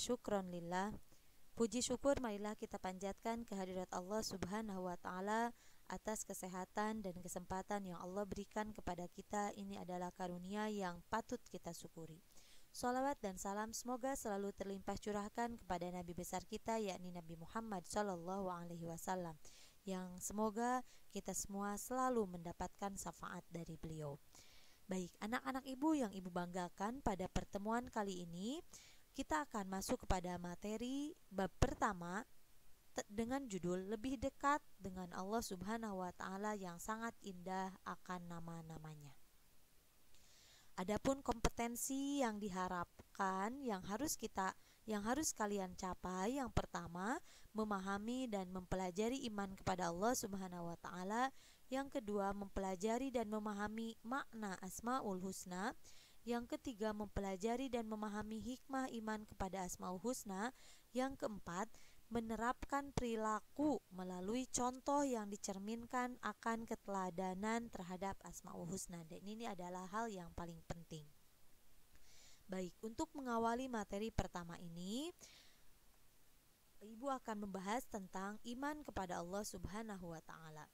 Syukron lillah. Puji syukur marilah kita panjatkan kehadirat Allah Subhanahu wa taala atas kesehatan dan kesempatan yang Allah berikan kepada kita. Ini adalah karunia yang patut kita syukuri. Salawat dan salam semoga selalu terlimpah curahkan kepada Nabi besar kita, yakni Nabi Muhammad Shallallahu Alaihi Wasallam, yang semoga kita semua selalu mendapatkan syafaat dari beliau. Baik, anak-anak ibu yang ibu banggakan, pada pertemuan kali ini kita akan masuk kepada materi bab pertama dengan judul Lebih Dekat dengan Allah Subhanahu wa taala yang sangat indah akan nama-namanya. Adapun kompetensi yang diharapkan yang harus kalian capai, yang pertama, memahami dan mempelajari iman kepada Allah Subhanahu wa taala. Yang kedua, mempelajari dan memahami makna Asmaul Husna. Yang ketiga, mempelajari dan memahami hikmah iman kepada Asmaul Husna. Yang keempat, menerapkan perilaku melalui contoh yang dicerminkan akan keteladanan terhadap Asmaul Husna. Dan ini adalah hal yang paling penting. Baik, untuk mengawali materi pertama ini, Ibu akan membahas tentang iman kepada Allah Subhanahu wa taala.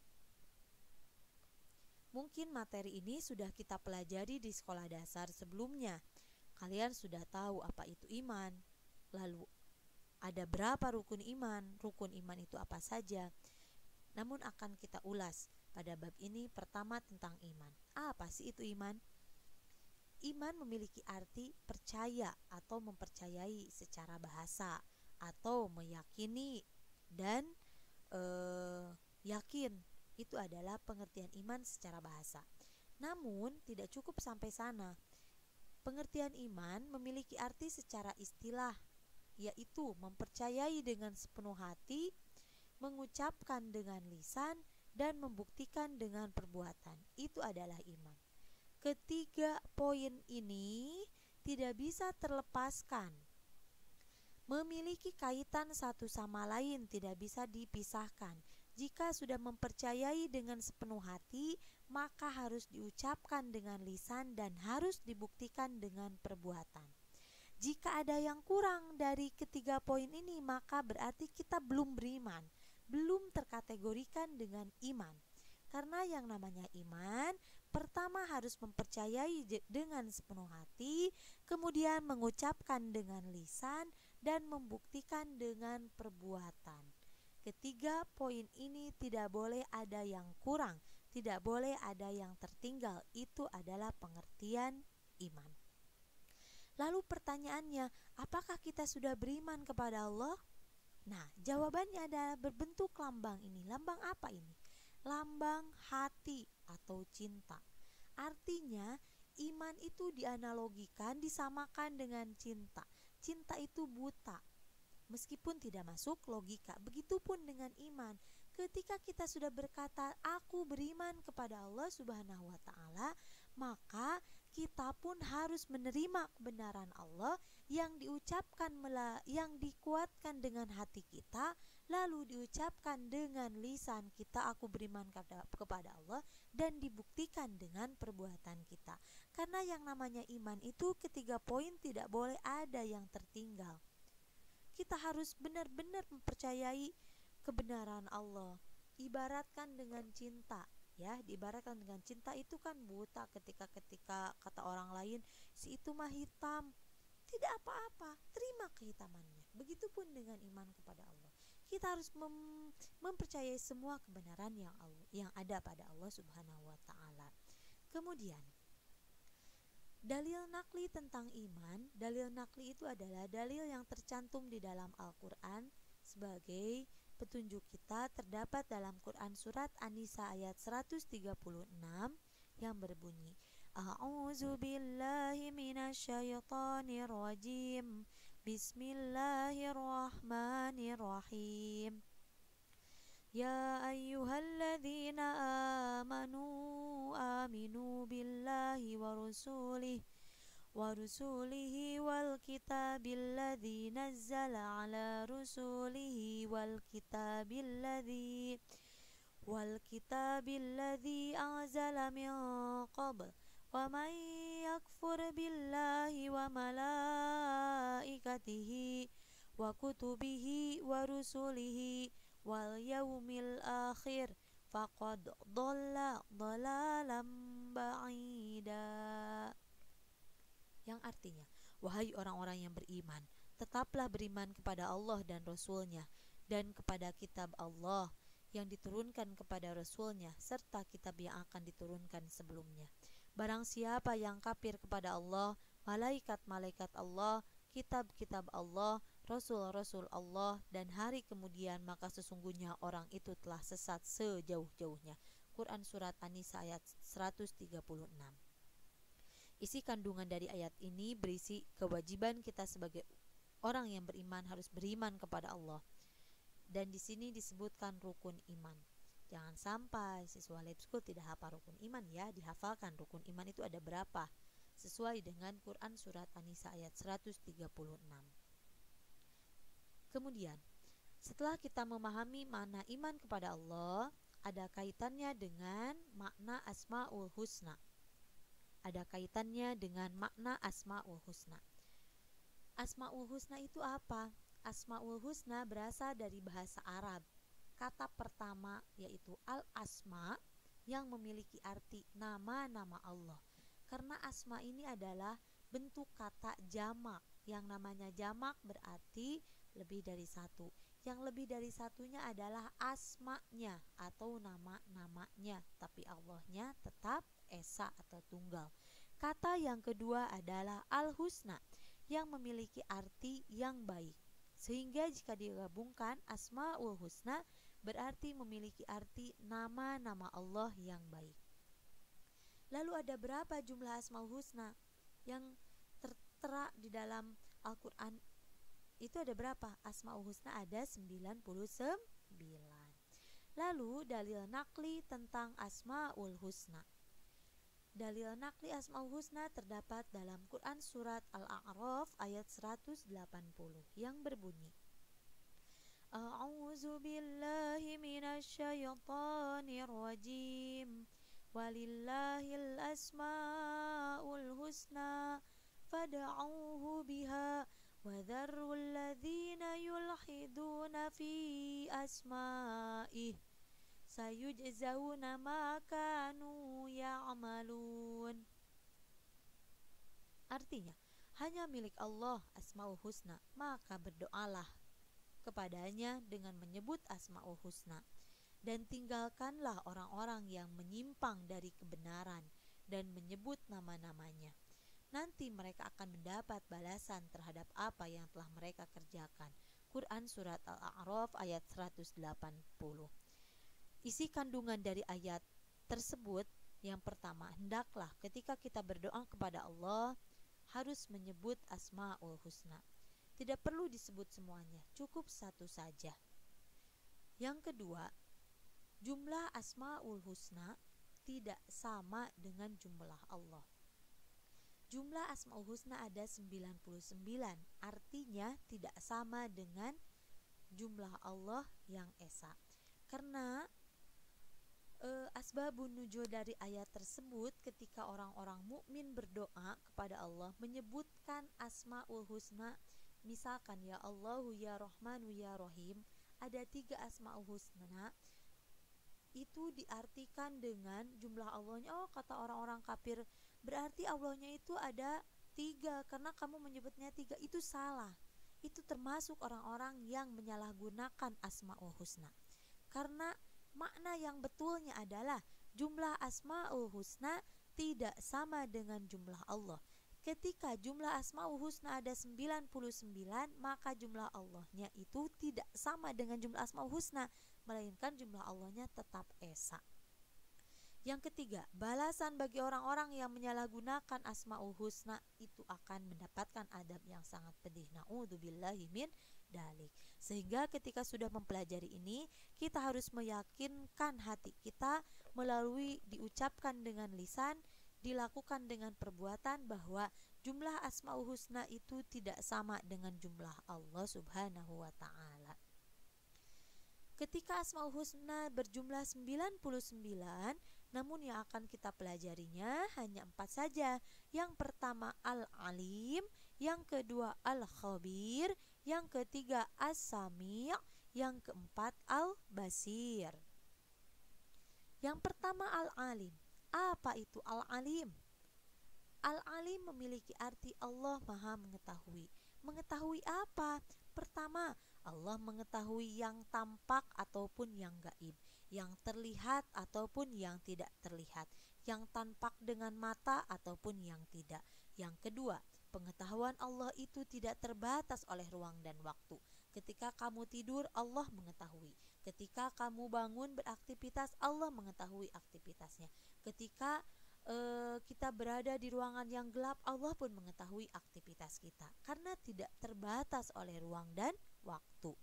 Mungkin materi ini sudah kita pelajari di sekolah dasar sebelumnya. Kalian sudah tahu apa itu iman. Lalu ada berapa rukun iman? Rukun iman itu apa saja? Namun akan kita ulas pada bab ini. Pertama, tentang iman. Apa sih itu iman? Iman memiliki arti percaya atau mempercayai secara bahasa, atau meyakini dan yakin. Itu adalah pengertian iman secara bahasa. Namun tidak cukup sampai sana. Pengertian iman memiliki arti secara istilah, yaitu mempercayai dengan sepenuh hati, mengucapkan dengan lisan, dan membuktikan dengan perbuatan. Itu adalah iman. Ketiga poin ini tidak bisa terlepaskan. Memiliki kaitan satu sama lain, tidak bisa dipisahkan. Jika sudah mempercayai dengan sepenuh hati, maka harus diucapkan dengan lisan dan harus dibuktikan dengan perbuatan. Jika ada yang kurang dari ketiga poin ini, maka berarti kita belum beriman, belum terkategorikan dengan iman. Karena yang namanya iman, pertama harus mempercayai dengan sepenuh hati, kemudian mengucapkan dengan lisan, dan membuktikan dengan perbuatan. Ketiga poin ini tidak boleh ada yang kurang, tidak boleh ada yang tertinggal. Itu adalah pengertian iman. Lalu pertanyaannya, apakah kita sudah beriman kepada Allah? Nah, jawabannya adalah berbentuk lambang ini. Lambang apa ini? Lambang hati atau cinta. Artinya, iman itu dianalogikan, disamakan dengan cinta. Cinta itu buta, meskipun tidak masuk logika. Begitupun dengan iman. Ketika kita sudah berkata, aku beriman kepada Allah Subhanahu wa taala, maka kita pun harus menerima kebenaran Allah yang diucapkan, yang dikuatkan dengan hati kita, lalu diucapkan dengan lisan kita, aku beriman kepada Allah, dan dibuktikan dengan perbuatan kita. Karena yang namanya iman itu ketiga poin tidak boleh ada yang tertinggal. Kita harus benar-benar mempercayai kebenaran Allah. Ibaratkan dengan cinta, ya, diibaratkan dengan cinta itu kan buta ketika kata orang lain, si itu mah hitam. Tidak apa-apa, terima kehitamannya. Begitupun dengan iman kepada Allah. Kita harus mempercayai semua kebenaran yang ada pada Allah Subhanahu wa taala. Kemudian dalil nakli tentang iman. Dalil nakli itu adalah dalil yang tercantum di dalam Al-Quran sebagai petunjuk kita. Terdapat dalam Quran surat An-Nisa ayat 136 yang berbunyi, A'udzu billahi minasyaitonir rajim. Bismillahirrahmanirrahim. Ya ayyuhalladzina amanu aminu billahi wa rusulihi wal kitabilladzi nazzala ala rusulihi wal kitabilladzi anzala min qabl Wa may yakfur billahi wa malaikatihi wa kutubihi wa rusulihi wal yaumil akhir faqad dhalla dhalalan ba'ida. Yang artinya, wahai orang-orang yang beriman, tetaplah beriman kepada Allah dan Rasul-Nya, dan kepada kitab Allah yang diturunkan kepada Rasul-Nya, serta kitab yang akan diturunkan sebelumnya. Barang siapa yang kafir kepada Allah, malaikat-malaikat Allah, kitab-kitab Allah, Rasul-Rasul Allah, dan hari kemudian, maka sesungguhnya orang itu telah sesat sejauh-jauhnya. Quran Surat An-Nisa ayat 136. Isi kandungan dari ayat ini berisi kewajiban kita sebagai orang yang beriman harus beriman kepada Allah. Dan di sini disebutkan rukun iman. Jangan sampai siswa lab school tidak hafal rukun iman ya, dihafalkan rukun iman itu ada berapa sesuai dengan Quran Surat An-Nisa ayat 136. Kemudian, setelah kita memahami makna iman kepada Allah, ada kaitannya dengan makna Asmaul Husna. Ada kaitannya dengan makna Asmaul Husna. Asmaul Husna itu apa? Asmaul Husna berasal dari bahasa Arab. Kata pertama yaitu al-asma yang memiliki arti nama-nama Allah. Karena asma ini adalah bentuk kata jamak. Yang namanya jamak berarti lebih dari satu. Yang lebih dari satunya adalah asma'nya atau nama-namanya, tapi Allahnya tetap esa atau tunggal. Kata yang kedua adalah al-husna yang memiliki arti yang baik. Sehingga jika digabungkan Asmaul Husna berarti memiliki arti nama-nama Allah yang baik. Lalu ada berapa jumlah Asmaul Husna yang tertera di dalam Al-Quran? Itu ada berapa? Asmaul Husna ada 99. Lalu dalil nakli tentang Asmaul Husna. Dalil nakli Asmaul Husna terdapat dalam Quran Surat Al-A'raf ayat 180 yang berbunyi, A'udzu billahi minasyaitonir rajim, walillahil asmaul husna fad'auhu biha wa dzarrul ladzina yulhiduna fi asma'ih sayujzauna ma kanu ya'malun. Artinya, hanya milik Allah Asmaul Husna, maka berdoalah kepadanya dengan menyebut Asmaul Husna, dan tinggalkanlah orang-orang yang menyimpang dari kebenaran dan menyebut nama-namanya. Nanti mereka akan mendapat balasan terhadap apa yang telah mereka kerjakan. Quran Surat Al-A'raf ayat 180. Isi kandungan dari ayat tersebut, yang pertama, hendaklah ketika kita berdoa kepada Allah harus menyebut Asmaul Husna. Tidak perlu disebut semuanya, cukup satu saja. Yang kedua, jumlah Asmaul Husna tidak sama dengan jumlah Allah. Jumlah Asmaul Husna ada 99, artinya tidak sama dengan jumlah Allah yang esa. Karena asbabun nuzul dari ayat tersebut, ketika orang-orang mukmin berdoa kepada Allah menyebutkan Asmaul Husna, misalkan ya Allahu ya Rahmanu ya Rahim, ada 3 Asmaul Husna, itu diartikan dengan jumlah Allahnya. Oh, kata orang-orang kafir, berarti Allahnya itu ada 3 karena kamu menyebutnya 3. Itu salah. Itu termasuk orang-orang yang menyalahgunakan Asmaul Husna. Karena makna yang betulnya adalah jumlah Asmaul Husna tidak sama dengan jumlah Allah. Ketika jumlah Asmaul Husna ada 99, maka jumlah Allahnya itu tidak sama dengan jumlah Asmaul Husna, melainkan jumlah Allahnya tetap esa. Yang ketiga, balasan bagi orang-orang yang menyalahgunakan Asmaul Husna itu akan mendapatkan adab yang sangat pedih. Na'udzubillahi min dalik. Sehingga ketika sudah mempelajari ini, kita harus meyakinkan hati kita melalui diucapkan dengan lisan, dilakukan dengan perbuatan bahwa jumlah Asmaul Husna itu tidak sama dengan jumlah Allah Subhanahu wa ta'ala. Ketika Asmaul Husna berjumlah 99, namun yang akan kita pelajarinya hanya 4 saja. Yang pertama Al-Alim, yang kedua Al-Khabir, yang ketiga As-Sami', yang keempat Al-Basir. Yang pertama Al-Alim. Apa itu Al-Alim? Al-Alim memiliki arti Allah Maha Mengetahui. Mengetahui apa? Pertama, Allah mengetahui yang tampak ataupun yang gaib, yang terlihat ataupun yang tidak terlihat, yang tampak dengan mata ataupun yang tidak. Yang kedua, pengetahuan Allah itu tidak terbatas oleh ruang dan waktu. Ketika kamu tidur, Allah mengetahui. Ketika kamu bangun beraktivitas, Allah mengetahui aktivitasnya. Ketika kita berada di ruangan yang gelap, Allah pun mengetahui aktivitas kita karena tidak terbatas oleh ruang dan waktu.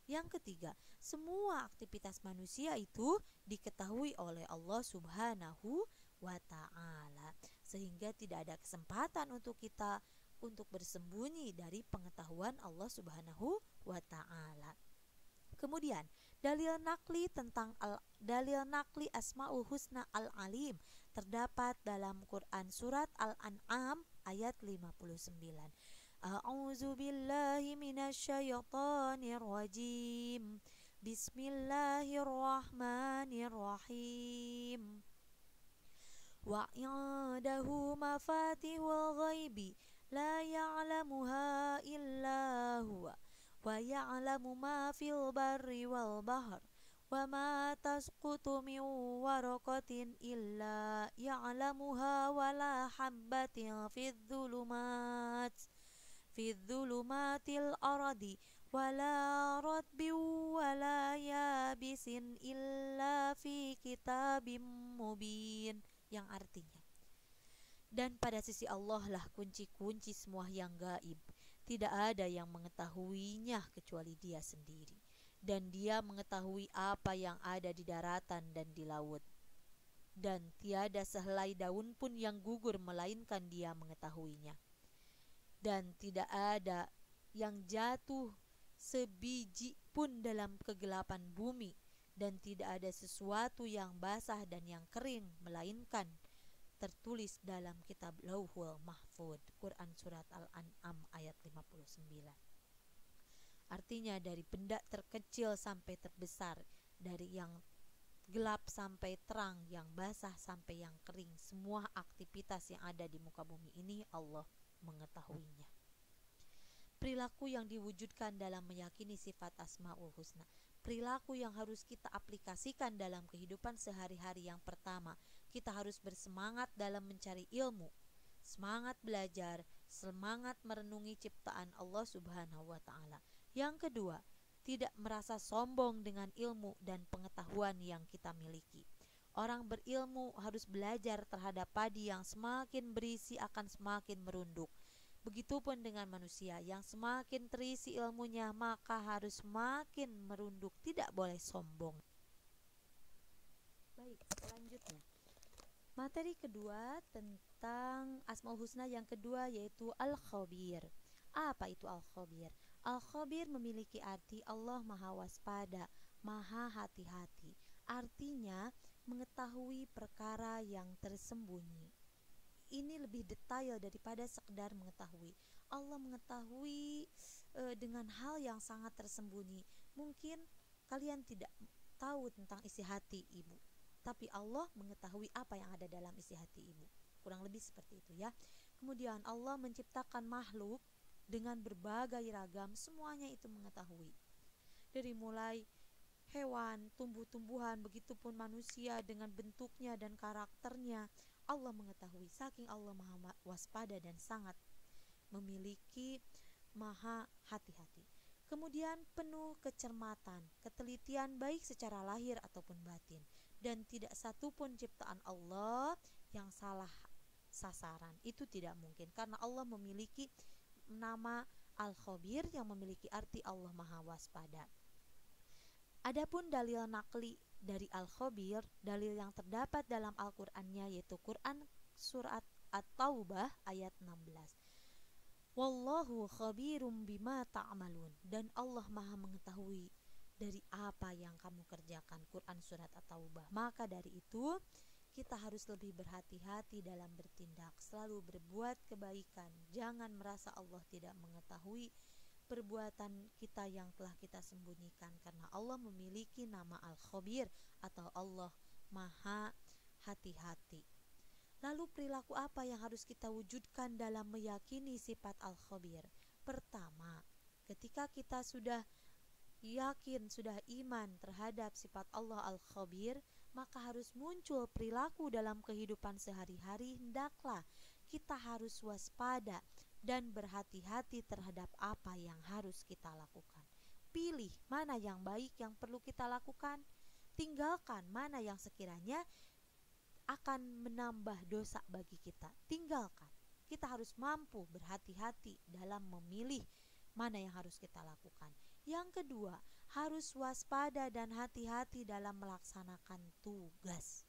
Yang ketiga, semua aktivitas manusia itu diketahui oleh Allah Subhanahu wa Ta'ala, sehingga tidak ada kesempatan untuk kita untuk bersembunyi dari pengetahuan Allah Subhanahu wa Ta'ala. Kemudian dalil nakli Asmaul Husna Al-Alim terdapat dalam Quran surat Al-An'am ayat 59. A'udzu billahi minasyaitonir rajim. Bismillahirrahmanirrahim. Wa 'indahu mafatihul ghaibi la ya'lamuha illa huwa wa ya'lamu ma fil barri wal bahr wa ma tasqutu min waraqatin illa ya'lamuha wa la habbatin fidh dhulumatil ardi wa la ratbin wa la yabisin illa fi kitabim mubin, yang artinya, dan pada sisi Allah lah kunci-kunci semua yang gaib. Tidak ada yang mengetahuinya kecuali Dia sendiri. Dan Dia mengetahui apa yang ada di daratan dan di laut. Dan tiada sehelai daun pun yang gugur melainkan Dia mengetahuinya. Dan tidak ada yang jatuh sebiji pun dalam kegelapan bumi. Dan tidak ada sesuatu yang basah dan yang kering melainkan tertulis dalam kitab Lauhul Mahfud. Quran surat Al-An'am ayat 59. Artinya dari benda terkecil sampai terbesar, dari yang gelap sampai terang, yang basah sampai yang kering, semua aktivitas yang ada di muka bumi ini Allah mengetahuinya. Perilaku yang diwujudkan dalam meyakini sifat Asmaul Husna, perilaku yang harus kita aplikasikan dalam kehidupan sehari-hari. Yang pertama, kita harus bersemangat dalam mencari ilmu, semangat belajar, semangat merenungi ciptaan Allah Subhanahu wa Ta'ala. Yang kedua, tidak merasa sombong dengan ilmu dan pengetahuan yang kita miliki. Orang berilmu harus belajar terhadap padi yang semakin berisi akan semakin merunduk. Begitupun dengan manusia, yang semakin terisi ilmunya maka harus semakin merunduk, tidak boleh sombong. Baik, selanjutnya materi kedua tentang Asmaul Husna yang kedua yaitu Al-Khabir. Apa itu Al-Khabir? Al-Khabir memiliki arti Allah Maha Waspada, Maha Hati-hati. Artinya mengetahui perkara yang tersembunyi. Ini lebih detail daripada sekedar mengetahui. Allah mengetahui dengan hal yang sangat tersembunyi. Mungkin kalian tidak tahu tentang isi hati ibu, tapi Allah mengetahui apa yang ada dalam isi hati ibu. Kurang lebih seperti itu ya. Kemudian Allah menciptakan makhluk dengan berbagai ragam, semuanya itu mengetahui. Dari mulai hewan, tumbuh-tumbuhan, begitupun manusia dengan bentuknya dan karakternya, Allah mengetahui. Saking Allah Maha Waspada dan sangat memiliki Maha Hati-hati. Kemudian penuh kecermatan, ketelitian baik secara lahir ataupun batin. Dan tidak satupun ciptaan Allah yang salah sasaran. Itu tidak mungkin, karena Allah memiliki nama Al-Khabir yang memiliki arti Allah Maha Waspada. Adapun dalil nakli dari Al-Khabir, dalil yang terdapat dalam Al-Qur'annya yaitu Quran surat At-Taubah ayat 16. Wallahu khabirum bima ta'malun, dan Allah Maha mengetahui dari apa yang kamu kerjakan. Quran surat At-Taubah. Maka dari itu kita harus lebih berhati-hati dalam bertindak, selalu berbuat kebaikan. Jangan merasa Allah tidak mengetahui perbuatan kita yang telah kita sembunyikan, karena Allah memiliki nama Al-Khabir atau Allah Maha Hati-hati. Lalu perilaku apa yang harus kita wujudkan dalam meyakini sifat Al-Khabir? Pertama, ketika kita sudah yakin, sudah iman terhadap sifat Allah Al-Khabir, maka harus muncul perilaku dalam kehidupan sehari-hari. Hendaklah kita harus waspada dan berhati-hati terhadap apa yang harus kita lakukan. Pilih mana yang baik yang perlu kita lakukan, tinggalkan mana yang sekiranya akan menambah dosa bagi kita. Tinggalkan. Kita harus mampu berhati-hati dalam memilih mana yang harus kita lakukan. Yang kedua, harus waspada dan hati-hati dalam melaksanakan tugas.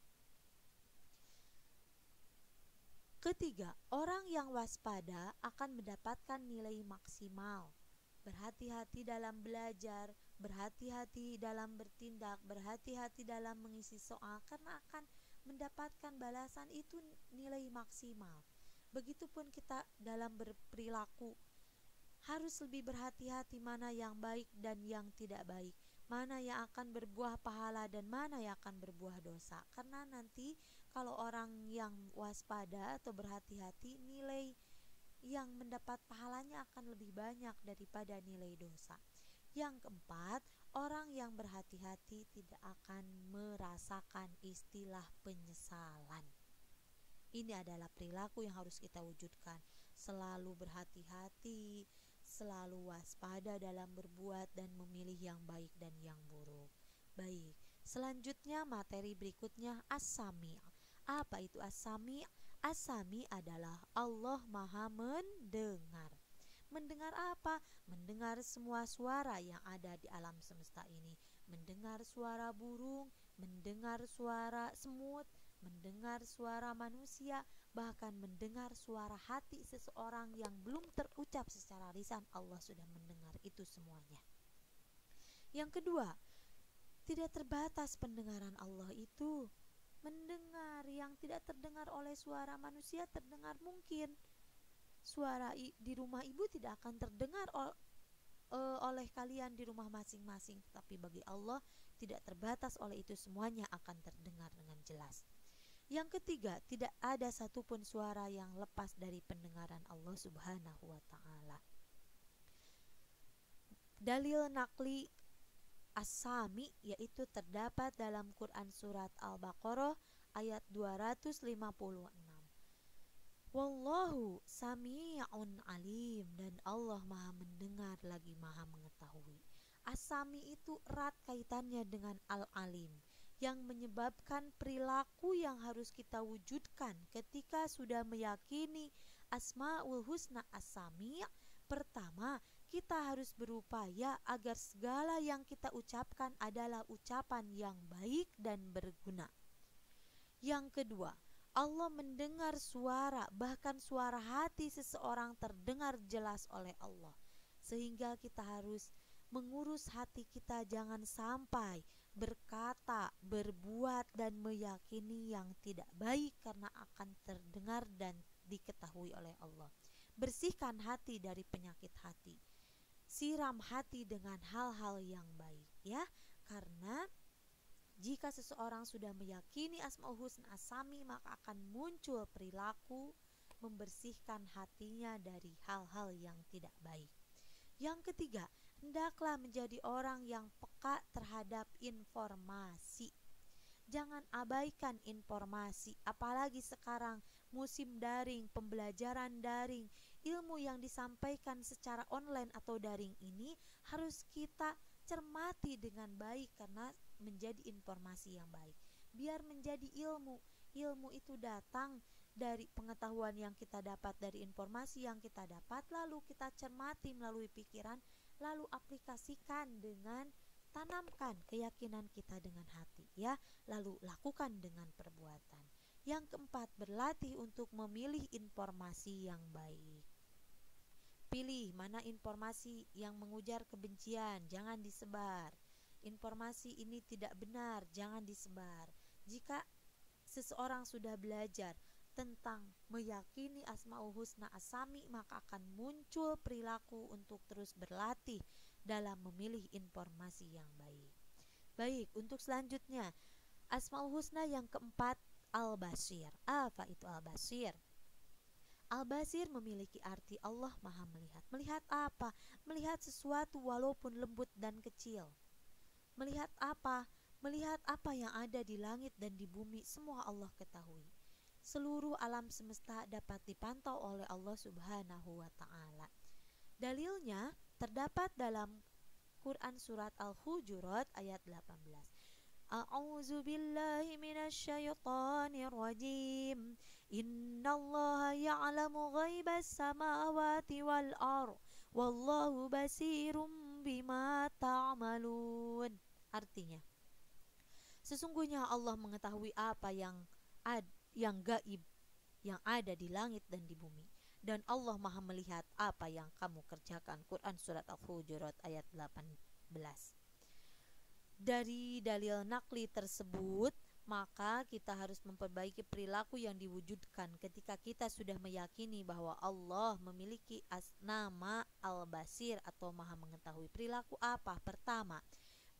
Ketiga, orang yang waspada akan mendapatkan nilai maksimal. Berhati-hati dalam belajar, berhati-hati dalam bertindak, berhati-hati dalam mengisi soal, karena akan mendapatkan balasan itu nilai maksimal. Begitupun kita dalam berperilaku, harus lebih berhati-hati mana yang baik dan yang tidak baik, mana yang akan berbuah pahala dan mana yang akan berbuah dosa. Karena nanti kalau orang yang waspada atau berhati-hati, nilai yang mendapat pahalanya akan lebih banyak daripada nilai dosa. Yang keempat, orang yang berhati-hati tidak akan merasakan istilah penyesalan. Ini adalah perilaku yang harus kita wujudkan. Selalu berhati-hati, selalu waspada dalam berbuat dan memilih yang baik dan yang buruk. Baik, selanjutnya materi berikutnya as-sami'. Apa itu as-sami'? As-sami' adalah Allah Maha mendengar. Mendengar apa? Mendengar semua suara yang ada di alam semesta ini. Mendengar suara burung, mendengar suara semut, mendengar suara manusia, bahkan mendengar suara hati seseorang yang belum terucap secara lisan. Allah sudah mendengar itu semuanya. Yang kedua, tidak terbatas pendengaran Allah itu. Mendengar yang tidak terdengar oleh suara manusia terdengar mungkin. Suara di rumah ibu tidak akan terdengar oleh kalian di rumah masing-masing, tapi bagi Allah tidak terbatas oleh itu, semuanya akan terdengar dengan jelas. Yang ketiga, tidak ada satupun suara yang lepas dari pendengaran Allah Subhanahu wa ta'ala. Dalil nakli as-sami yaitu terdapat dalam Quran surat Al-Baqarah ayat 256. Wallahu sami'un alim, dan Allah Maha mendengar lagi Maha mengetahui. As-sami itu erat kaitannya dengan al-alim, yang menyebabkan perilaku yang harus kita wujudkan ketika sudah meyakini Asmaul Husna as-sami'. Pertama, kita harus berupaya agar segala yang kita ucapkan adalah ucapan yang baik dan berguna. Yang kedua, Allah mendengar suara, bahkan suara hati seseorang terdengar jelas oleh Allah. Sehingga kita harus mengurus hati kita, jangan sampai berkata, berbuat, dan meyakini yang tidak baik, karena akan terdengar dan diketahui oleh Allah. Bersihkan hati dari penyakit hati. Siram hati dengan hal-hal yang baik, ya. Karena jika seseorang sudah meyakini Asmaul Husna as-sami, maka akan muncul perilaku membersihkan hatinya dari hal-hal yang tidak baik. Yang ketiga, hendaklah menjadi orang yang peka terhadap informasi. Jangan abaikan informasi, apalagi sekarang musim daring, pembelajaran daring, ilmu yang disampaikan secara online atau daring ini harus kita cermati dengan baik, karena menjadi informasi yang baik. Biar menjadi ilmu. Ilmu itu datang dari pengetahuan yang kita dapat, dari informasi yang kita dapat, lalu kita cermati melalui pikiran, lalu aplikasikan dengan tanamkan keyakinan kita dengan hati, ya. Lalu lakukan dengan perbuatan. Yang keempat, berlatih untuk memilih informasi yang baik. Pilih mana informasi yang mengujar kebencian, jangan disebar. informasi ini tidak benar, jangan disebar. Jika seseorang sudah belajar tentang meyakini Asmaul Husna As-Sami, maka akan muncul perilaku untuk terus berlatih dalam memilih informasi yang baik. Baik, untuk selanjutnya Asmaul Husna yang keempat, Al-Basir. Apa itu Al-Basir? Al-Basir memiliki arti Allah Maha melihat. Melihat apa? Melihat sesuatu walaupun lembut dan kecil. Melihat apa? Melihat apa yang ada di langit dan di bumi, semua Allah ketahui. Seluruh alam semesta dapat dipantau oleh Allah Subhanahu wa Ta'ala. Dalilnya terdapat dalam Quran surat Al-Hujurat ayat 18. A'udzu billahi minasyaitonir rajim. Innallaha ya'lamu ghaibas samawati wal ardh wallahu basirum bima ta'malun. Artinya, sesungguhnya Allah mengetahui apa yang gaib yang ada di langit dan di bumi, dan Allah Maha melihat apa yang kamu kerjakan. Quran surat Al-Hujurat ayat 18. Dari dalil nakli tersebut, maka kita harus memperbaiki perilaku yang diwujudkan ketika kita sudah meyakini bahwa Allah memiliki nama Al-Basir atau Maha mengetahui. Perilaku apa? Pertama,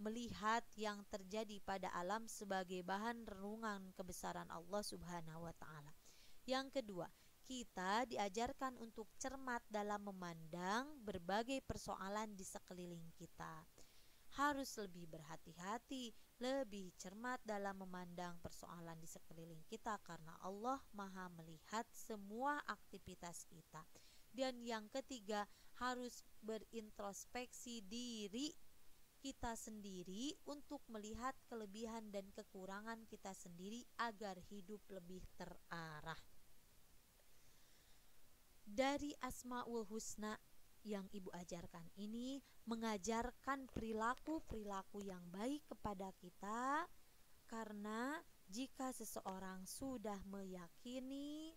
melihat yang terjadi pada alam sebagai bahan renungan kebesaran Allah Subhanahu wa Ta'ala. Yang kedua, kita diajarkan untuk cermat dalam memandang berbagai persoalan di sekeliling kita. Harus lebih berhati-hati, lebih cermat dalam memandang persoalan di sekeliling kita, karena Allah Maha melihat semua aktivitas kita. Dan yang ketiga, harus berintrospeksi diri kita sendiri untuk melihat kelebihan dan kekurangan kita sendiri agar hidup lebih terarah. Dari Asmaul Husna yang Ibu ajarkan ini mengajarkan perilaku-perilaku yang baik kepada kita, karena jika seseorang sudah meyakini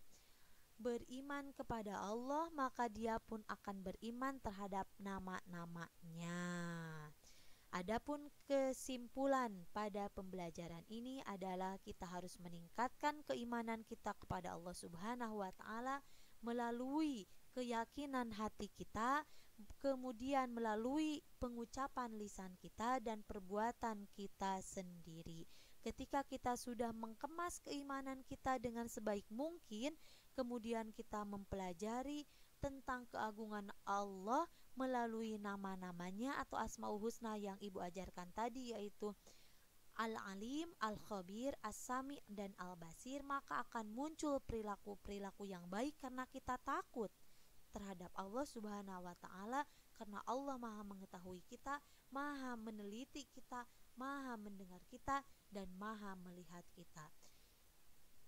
beriman kepada Allah, maka dia pun akan beriman terhadap nama-namanya. Adapun kesimpulan pada pembelajaran ini adalah kita harus meningkatkan keimanan kita kepada Allah Subhanahu wa Ta'ala melalui keyakinan hati kita, kemudian melalui pengucapan lisan kita dan perbuatan kita sendiri. Ketika kita sudah mengemas keimanan kita dengan sebaik mungkin, kemudian kita mempelajari tentang keagungan Allah melalui nama-namanya atau Asmaul Husna yang Ibu ajarkan tadi, yaitu Al-Alim, Al-Khabir, As-Sami, dan Al-Basir, maka akan muncul perilaku-perilaku yang baik karena kita takut terhadap Allah Subhanahu wa Ta'ala, karena Allah Maha mengetahui kita, Maha meneliti kita, Maha mendengar kita, dan Maha melihat kita.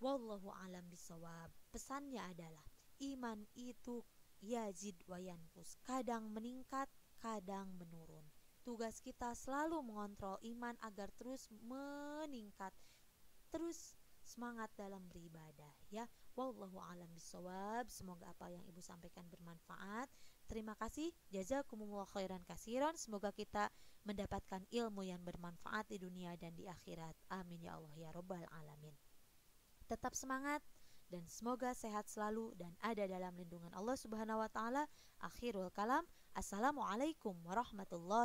Wallahu alam bisawab. Pesannya adalah iman itu yazid wa yanqus, kadang meningkat, kadang menurun. Tugas kita selalu mengontrol iman agar terus meningkat, terus semangat dalam beribadah, ya. Wallahu alam bisawab. Semoga apa yang Ibu sampaikan bermanfaat. Terima kasih. Jazakumullah khairan katsiran. Semoga kita mendapatkan ilmu yang bermanfaat di dunia dan di akhirat. Amin ya Allah ya rabbal alamin. Tetap semangat dan semoga sehat selalu dan ada dalam lindungan Allah Subhanahu wa Ta'ala. Akhirul kalam. Assalamualaikum warahmatullahi